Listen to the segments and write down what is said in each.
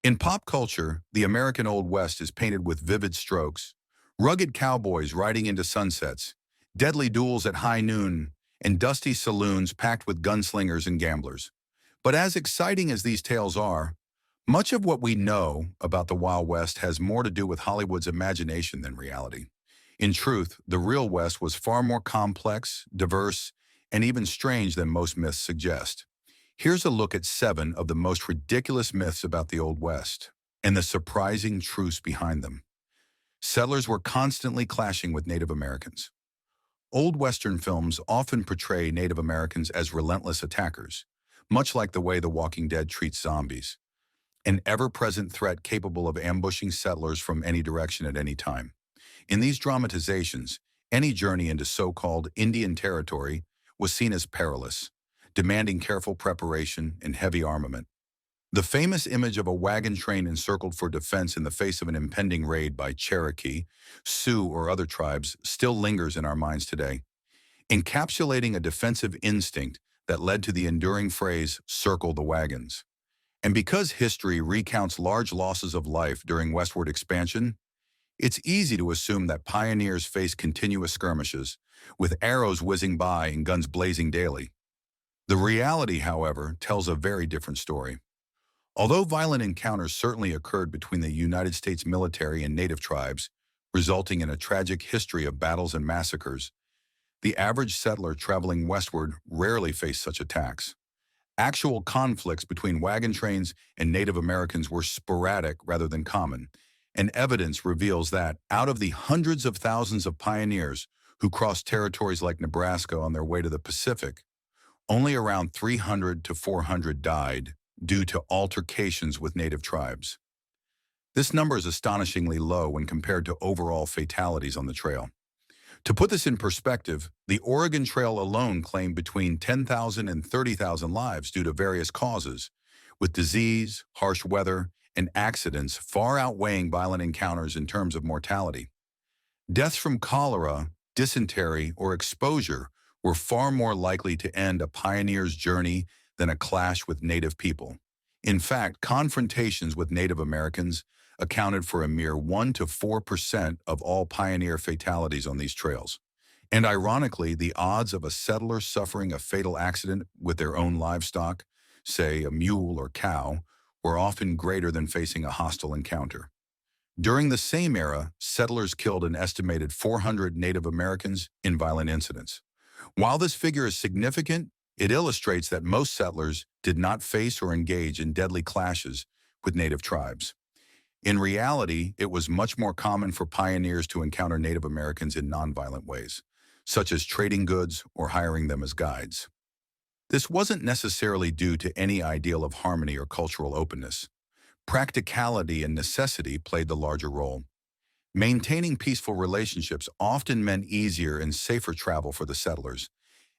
In pop culture, the American Old West is painted with vivid strokes. Rugged cowboys riding into sunsets, deadly duels at high noon, and dusty saloons packed with gunslingers and gamblers. But as exciting as these tales are, much of what we know about the Wild West has more to do with Hollywood's imagination than reality. In truth, the real West was far more complex, diverse, and even strange than most myths suggest. Here's a look at 7 of the most ridiculous myths about the Old West and the surprising truths behind them. Settlers were constantly clashing with Native Americans. Old Western films often portray Native Americans as relentless attackers, much like the way The Walking Dead treats zombies, an ever-present threat capable of ambushing settlers from any direction at any time. In these dramatizations, any journey into so-called Indian territory was seen as perilous, demanding careful preparation and heavy armament. The famous image of a wagon train encircled for defense in the face of an impending raid by Cherokee, Sioux, or other tribes still lingers in our minds today, encapsulating a defensive instinct that led to the enduring phrase, "circle the wagons." And because history recounts large losses of life during westward expansion, it's easy to assume that pioneers faced continuous skirmishes, with arrows whizzing by and guns blazing daily. The reality, however, tells a very different story. Although violent encounters certainly occurred between the United States military and native tribes, resulting in a tragic history of battles and massacres, the average settler traveling westward rarely faced such attacks. Actual conflicts between wagon trains and Native Americans were sporadic rather than common, and evidence reveals that out of the hundreds of thousands of pioneers who crossed territories like Nebraska on their way to the Pacific, only around 300 to 400 died due to altercations with native tribes. This number is astonishingly low when compared to overall fatalities on the trail. To put this in perspective, the Oregon Trail alone claimed between 10,000 and 30,000 lives due to various causes, with disease, harsh weather, and accidents far outweighing violent encounters in terms of mortality. Deaths from cholera, dysentery, or exposure were far more likely to end a pioneer's journey than a clash with native people. In fact, confrontations with Native Americans accounted for a mere 1 to 4% of all pioneer fatalities on these trails. And ironically, the odds of a settler suffering a fatal accident with their own livestock, say a mule or cow, were often greater than facing a hostile encounter. During the same era, settlers killed an estimated 400 Native Americans in violent incidents. While this figure is significant, it illustrates that most settlers did not face or engage in deadly clashes with native tribes. In reality, it was much more common for pioneers to encounter Native Americans in nonviolent ways, such as trading goods or hiring them as guides. This wasn't necessarily due to any ideal of harmony or cultural openness. Practicality and necessity played the larger role. Maintaining peaceful relationships often meant easier and safer travel for the settlers,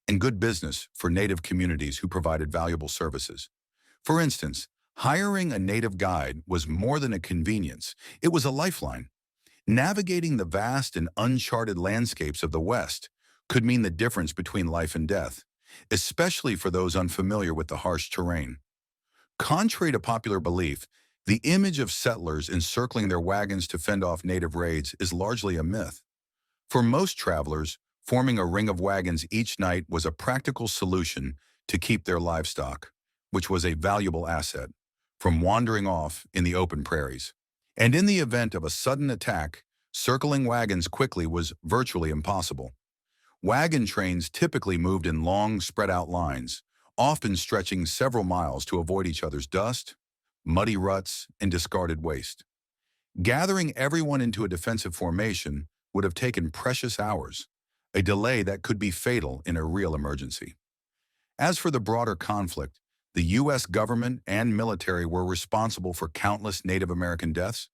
and good business for native communities who provided valuable services. For instance, hiring a native guide was more than a convenience, it was a lifeline. Navigating the vast and uncharted landscapes of the West could mean the difference between life and death, especially for those unfamiliar with the harsh terrain. Contrary to popular belief, the image of settlers encircling their wagons to fend off native raids is largely a myth. For most travelers, forming a ring of wagons each night was a practical solution to keep their livestock, which was a valuable asset, from wandering off in the open prairies. And in the event of a sudden attack, circling wagons quickly was virtually impossible. Wagon trains typically moved in long, spread-out lines, often stretching several miles to avoid each other's dust, muddy ruts, and discarded waste. Gathering everyone into a defensive formation would have taken precious hours, a delay that could be fatal in a real emergency. As for the broader conflict, the U.S. government and military were responsible for countless Native American deaths,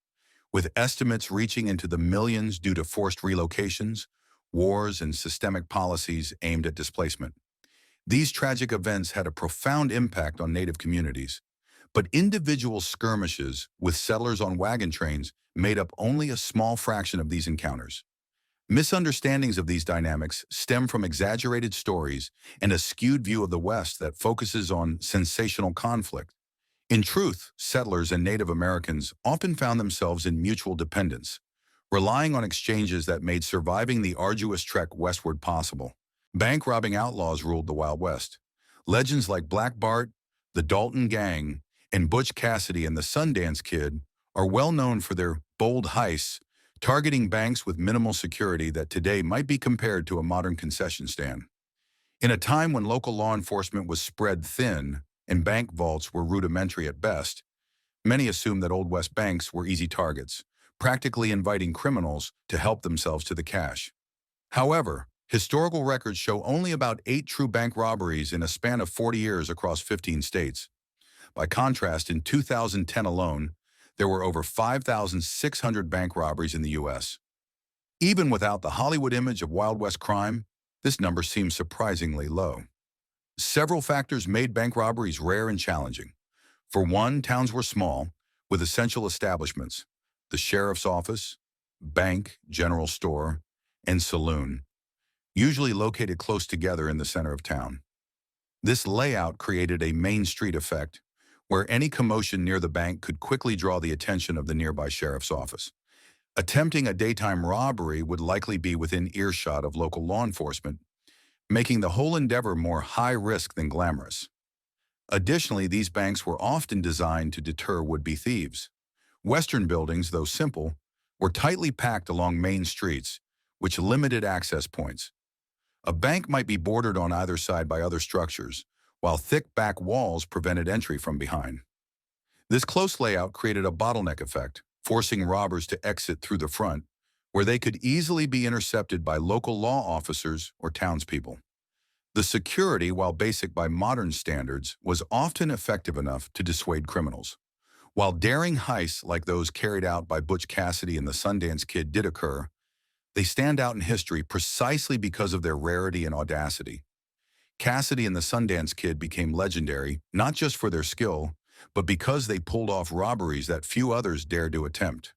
with estimates reaching into the millions due to forced relocations, wars, and systemic policies aimed at displacement. These tragic events had a profound impact on Native communities, but individual skirmishes with settlers on wagon trains made up only a small fraction of these encounters. Misunderstandings of these dynamics stem from exaggerated stories and a skewed view of the West that focuses on sensational conflict. In truth, settlers and Native Americans often found themselves in mutual dependence, relying on exchanges that made surviving the arduous trek westward possible. Bank robbing outlaws ruled the Wild West. Legends like Black Bart, the Dalton Gang, and Butch Cassidy and the Sundance Kid are well known for their bold heists, targeting banks with minimal security that today might be compared to a modern concession stand. In a time when local law enforcement was spread thin and bank vaults were rudimentary at best, many assumed that Old West banks were easy targets, practically inviting criminals to help themselves to the cash. However, historical records show only about 8 true bank robberies in a span of 40 years across 15 states. By contrast, in 2010 alone, there were over 5,600 bank robberies in the U.S. Even without the Hollywood image of Wild West crime, this number seems surprisingly low. Several factors made bank robberies rare and challenging. For one, towns were small, with essential establishments: the sheriff's office, bank, general store, and saloon, usually located close together in the center of town. This layout created a Main Street effect, where any commotion near the bank could quickly draw the attention of the nearby sheriff's office. Attempting a daytime robbery would likely be within earshot of local law enforcement, making the whole endeavor more high risk than glamorous. Additionally, these banks were often designed to deter would-be thieves. Western buildings, though simple, were tightly packed along main streets, which limited access points. A bank might be bordered on either side by other structures, while thick back walls prevented entry from behind. This close layout created a bottleneck effect, forcing robbers to exit through the front, where they could easily be intercepted by local law officers or townspeople. The security, while basic by modern standards, was often effective enough to dissuade criminals. While daring heists like those carried out by Butch Cassidy and the Sundance Kid did occur, they stand out in history precisely because of their rarity and audacity. Cassidy and the Sundance Kid became legendary, not just for their skill, but because they pulled off robberies that few others dared to attempt.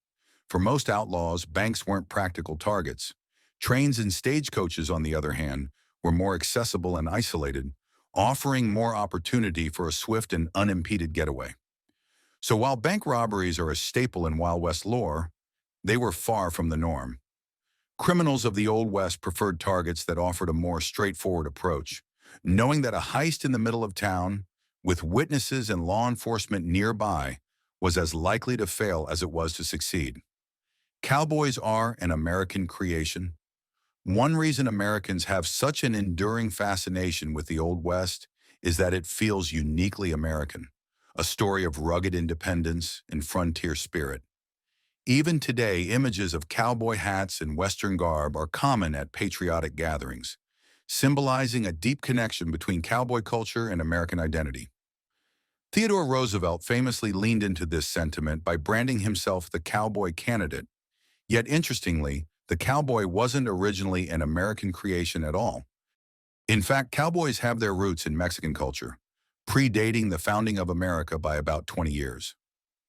For most outlaws, banks weren't practical targets. Trains and stagecoaches, on the other hand, were more accessible and isolated, offering more opportunity for a swift and unimpeded getaway. So while bank robberies are a staple in Wild West lore, they were far from the norm. Criminals of the Old West preferred targets that offered a more straightforward approach, knowing that a heist in the middle of town, with witnesses and law enforcement nearby, was as likely to fail as it was to succeed. Cowboys are an American creation. One reason Americans have such an enduring fascination with the Old West is that it feels uniquely American, a story of rugged independence and frontier spirit. Even today, images of cowboy hats and Western garb are common at patriotic gatherings, symbolizing a deep connection between cowboy culture and American identity. Theodore Roosevelt famously leaned into this sentiment by branding himself the cowboy candidate. Yet interestingly, the cowboy wasn't originally an American creation at all. In fact, cowboys have their roots in Mexican culture, predating the founding of America by about 20 years.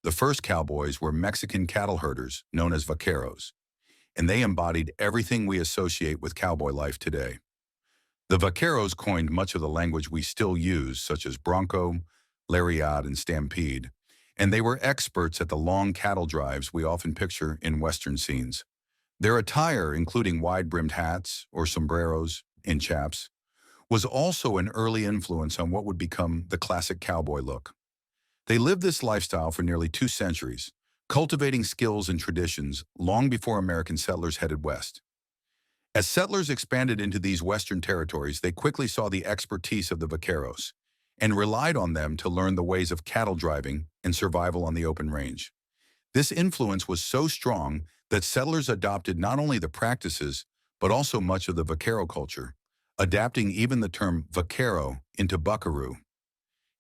The first cowboys were Mexican cattle herders known as vaqueros, and they embodied everything we associate with cowboy life today. The vaqueros coined much of the language we still use, such as bronco, lariat, and stampede, and they were experts at the long cattle drives we often picture in Western scenes. Their attire, including wide-brimmed hats or sombreros and chaps, was also an early influence on what would become the classic cowboy look. They lived this lifestyle for nearly 2 centuries, cultivating skills and traditions long before American settlers headed west. As settlers expanded into these western territories, they quickly saw the expertise of the vaqueros and relied on them to learn the ways of cattle driving and survival on the open range. This influence was so strong that settlers adopted not only the practices, but also much of the vaquero culture, adapting even the term vaquero into buckaroo.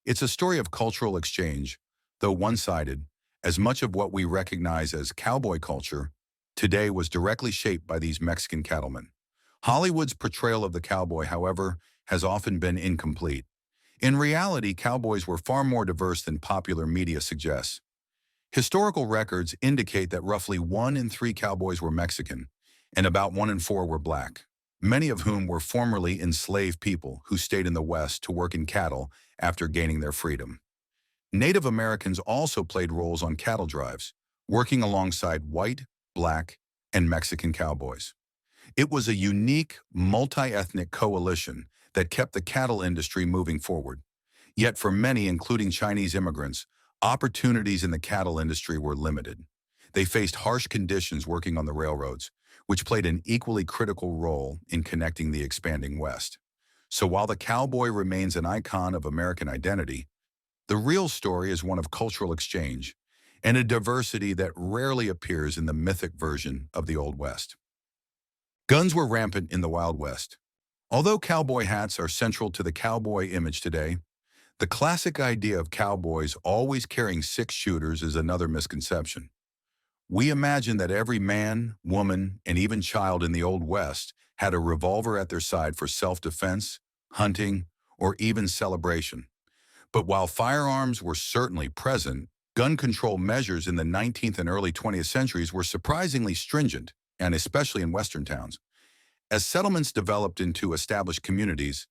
It's a story of cultural exchange, though one-sided, as much of what we recognize as cowboy culture today was directly shaped by these Mexican cattlemen. Hollywood's portrayal of the cowboy, however, has often been incomplete. In reality, cowboys were far more diverse than popular media suggests. Historical records indicate that roughly 1 in 3 cowboys were Mexican, and about 1 in 4 were black, many of whom were formerly enslaved people who stayed in the West to work in cattle after gaining their freedom. Native Americans also played roles on cattle drives, working alongside white, black, and Mexican cowboys. It was a unique, multi-ethnic coalition that kept the cattle industry moving forward. Yet for many, including Chinese immigrants, opportunities in the cattle industry were limited. They faced harsh conditions working on the railroads, which played an equally critical role in connecting the expanding West. So while the cowboy remains an icon of American identity, the real story is one of cultural exchange and a diversity that rarely appears in the mythic version of the Old West. Guns were rampant in the Wild West. Although cowboy hats are central to the cowboy image today, the classic idea of cowboys always carrying six-shooters is another misconception. We imagine that every man, woman, and even child in the Old West had a revolver at their side for self-defense, hunting, or even celebration. But while firearms were certainly present, gun control measures in the 19th and early 20th centuries were surprisingly stringent, and especially in Western towns. As settlements developed into established communities,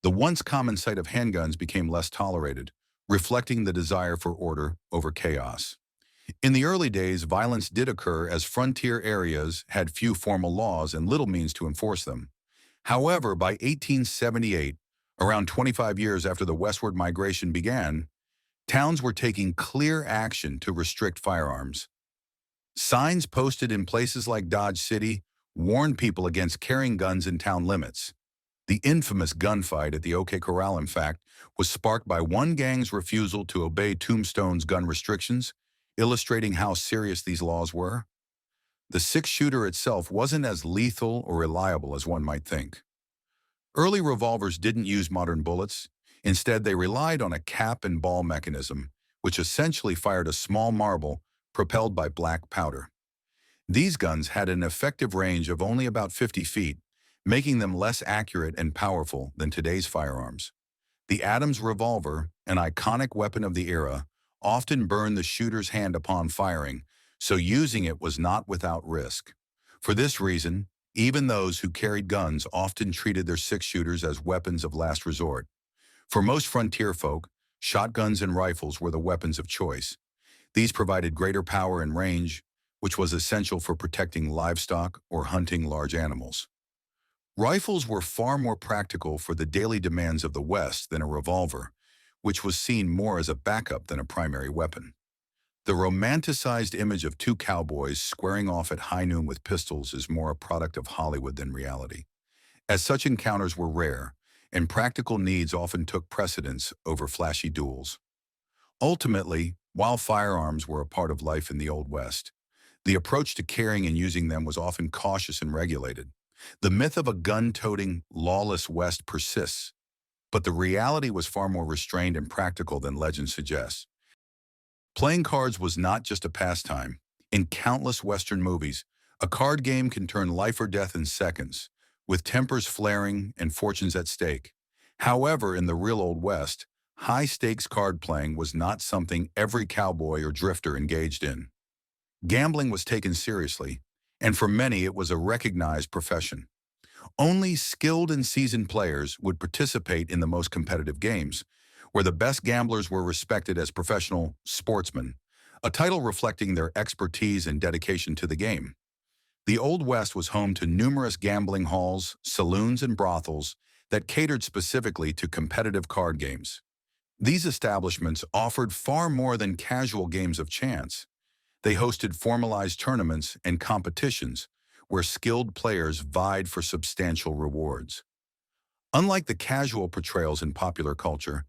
the once common sight of handguns became less tolerated, reflecting the desire for order over chaos. In the early days, violence did occur as frontier areas had few formal laws and little means to enforce them. However, by 1878, around 25 years after the westward migration began, towns were taking clear action to restrict firearms. Signs posted in places like Dodge City warned people against carrying guns in town limits. The infamous gunfight at the OK Corral, in fact, was sparked by one gang's refusal to obey Tombstone's gun restrictions, illustrating how serious these laws were. The six-shooter itself wasn't as lethal or reliable as one might think. Early revolvers didn't use modern bullets. Instead, they relied on a cap and ball mechanism, which essentially fired a small marble propelled by black powder. These guns had an effective range of only about 50 feet, making them less accurate and powerful than today's firearms. The Adams revolver, an iconic weapon of the era, often burned the shooter's hand upon firing, so using it was not without risk. For this reason, even those who carried guns often treated their six-shooters as weapons of last resort. For most frontier folk, shotguns and rifles were the weapons of choice. These provided greater power and range, which was essential for protecting livestock or hunting large animals. Rifles were far more practical for the daily demands of the West than a revolver, which was seen more as a backup than a primary weapon. The romanticized image of two cowboys squaring off at high noon with pistols is more a product of Hollywood than reality, as such encounters were rare, and practical needs often took precedence over flashy duels. Ultimately, while firearms were a part of life in the Old West, the approach to carrying and using them was often cautious and regulated. The myth of a gun-toting, lawless West persists, but the reality was far more restrained and practical than legend suggests. Playing cards was not just a pastime. In countless Western movies, a card game can turn life or death in seconds, with tempers flaring and fortunes at stake. However, in the real Old West, high-stakes card playing was not something every cowboy or drifter engaged in. Gambling was taken seriously, and for many it was a recognized profession. Only skilled and seasoned players would participate in the most competitive games, where the best gamblers were respected as professional sportsmen, a title reflecting their expertise and dedication to the game. The Old West was home to numerous gambling halls, saloons, and brothels that catered specifically to competitive card games. These establishments offered far more than casual games of chance. They hosted formalized tournaments and competitions where skilled players vied for substantial rewards. Unlike the casual portrayals in popular culture,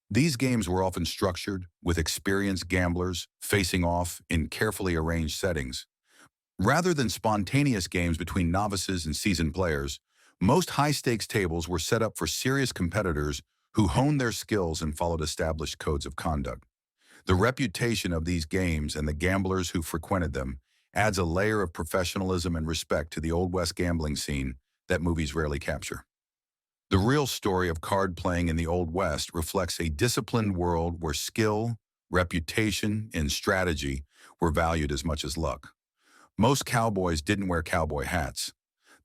these games were often structured, with experienced gamblers facing off in carefully arranged settings. Rather than spontaneous games between novices and seasoned players, most high-stakes tables were set up for serious competitors who honed their skills and followed established codes of conduct. The reputation of these games and the gamblers who frequented them adds a layer of professionalism and respect to the Old West gambling scene that movies rarely capture. The real story of card playing in the Old West reflects a disciplined world where skill, reputation, and strategy were valued as much as luck. Most cowboys didn't wear cowboy hats.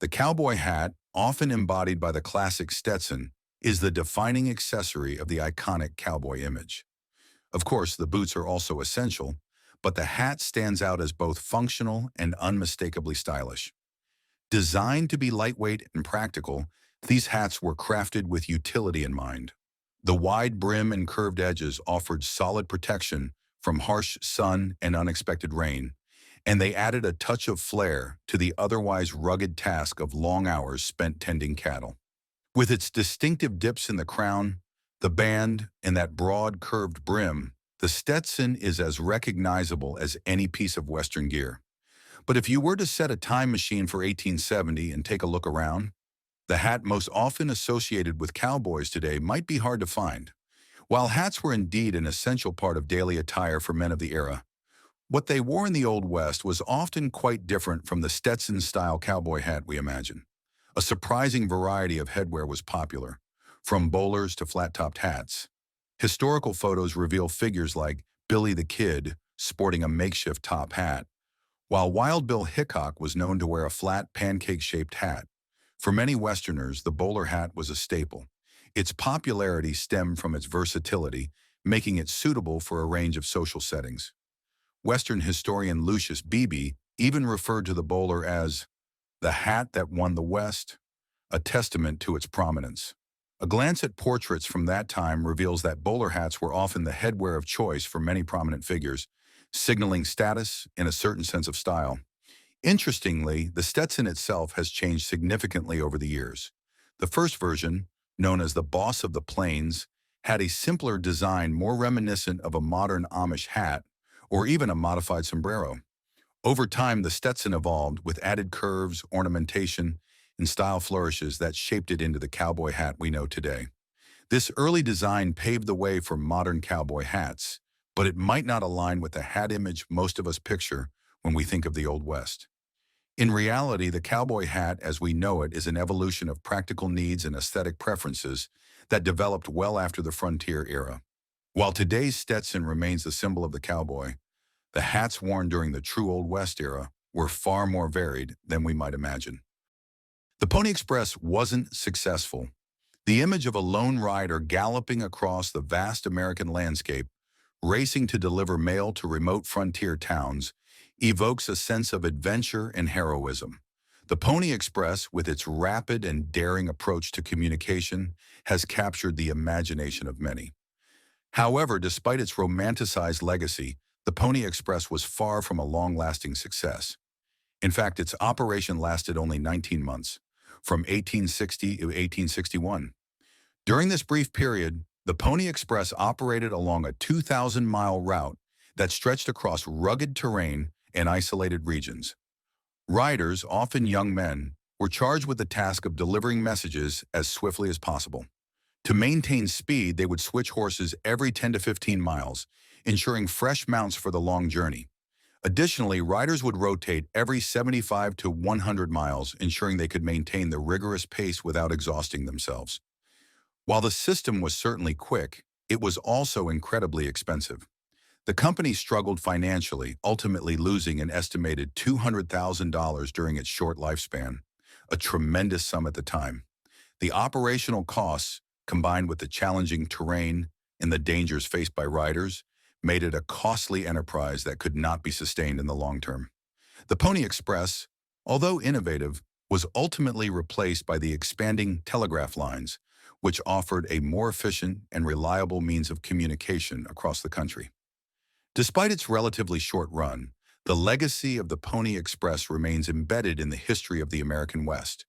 The cowboy hat, often embodied by the classic Stetson, is the defining accessory of the iconic cowboy image. Of course, the boots are also essential, but the hat stands out as both functional and unmistakably stylish. Designed to be lightweight and practical, these hats were crafted with utility in mind. The wide brim and curved edges offered solid protection from harsh sun and unexpected rain, and they added a touch of flair to the otherwise rugged task of long hours spent tending cattle. With its distinctive dips in the crown, the band, and that broad curved brim, the Stetson is as recognizable as any piece of Western gear. But if you were to set a time machine for 1870 and take a look around, the hat most often associated with cowboys today might be hard to find. While hats were indeed an essential part of daily attire for men of the era, what they wore in the Old West was often quite different from the Stetson-style cowboy hat we imagine. A surprising variety of headwear was popular, from bowlers to flat-topped hats. Historical photos reveal figures like Billy the Kid sporting a makeshift top hat, while Wild Bill Hickok was known to wear a flat, pancake-shaped hat. For many Westerners, the bowler hat was a staple. Its popularity stemmed from its versatility, making it suitable for a range of social settings. Western historian Lucius Beebe even referred to the bowler as the hat that won the West, a testament to its prominence. A glance at portraits from that time reveals that bowler hats were often the headwear of choice for many prominent figures, signaling status and a certain sense of style. Interestingly, the Stetson itself has changed significantly over the years. The first version, known as the Boss of the Plains, had a simpler design more reminiscent of a modern Amish hat or even a modified sombrero. Over time, the Stetson evolved with added curves, ornamentation, and style flourishes that shaped it into the cowboy hat we know today. This early design paved the way for modern cowboy hats, but it might not align with the hat image most of us picture when we think of the Old West. In reality, the cowboy hat as we know it is an evolution of practical needs and aesthetic preferences that developed well after the frontier era. While today's Stetson remains the symbol of the cowboy, the hats worn during the true Old West era were far more varied than we might imagine. The Pony Express wasn't successful. The image of a lone rider galloping across the vast American landscape, racing to deliver mail to remote frontier towns, evokes a sense of adventure and heroism. The Pony Express, with its rapid and daring approach to communication, has captured the imagination of many. However, despite its romanticized legacy, the Pony Express was far from a long-lasting success. In fact, its operation lasted only 19 months, from 1860 to 1861. During this brief period, the Pony Express operated along a 2,000-mile route that stretched across rugged terrain and isolated regions. Riders, often young men, were charged with the task of delivering messages as swiftly as possible. To maintain speed, they would switch horses every 10 to 15 miles, ensuring fresh mounts for the long journey. Additionally, riders would rotate every 75 to 100 miles, ensuring they could maintain the rigorous pace without exhausting themselves. While the system was certainly quick, it was also incredibly expensive. The company struggled financially, ultimately losing an estimated $200,000 during its short lifespan, a tremendous sum at the time. The operational costs, combined with the challenging terrain and the dangers faced by riders, made it a costly enterprise that could not be sustained in the long term. The Pony Express, although innovative, was ultimately replaced by the expanding telegraph lines, which offered a more efficient and reliable means of communication across the country. Despite its relatively short run, the legacy of the Pony Express remains embedded in the history of the American West,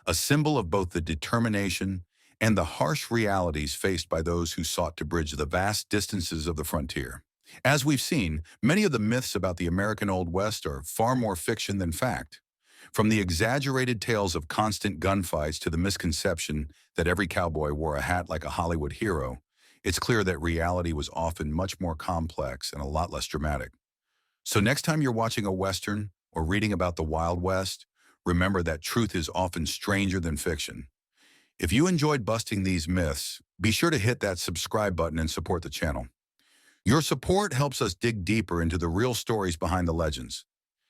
a symbol of both the determination and the harsh realities faced by those who sought to bridge the vast distances of the frontier. As we've seen, many of the myths about the American Old West are far more fiction than fact. From the exaggerated tales of constant gunfights to the misconception that every cowboy wore a hat like a Hollywood hero, it's clear that reality was often much more complex and a lot less dramatic. So next time you're watching a Western or reading about the Wild West, remember that truth is often stranger than fiction. If you enjoyed busting these myths, be sure to hit that subscribe button and support the channel. Your support helps us dig deeper into the real stories behind the legends.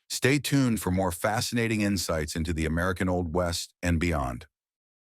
Stay tuned for more fascinating insights into the American Old West and beyond.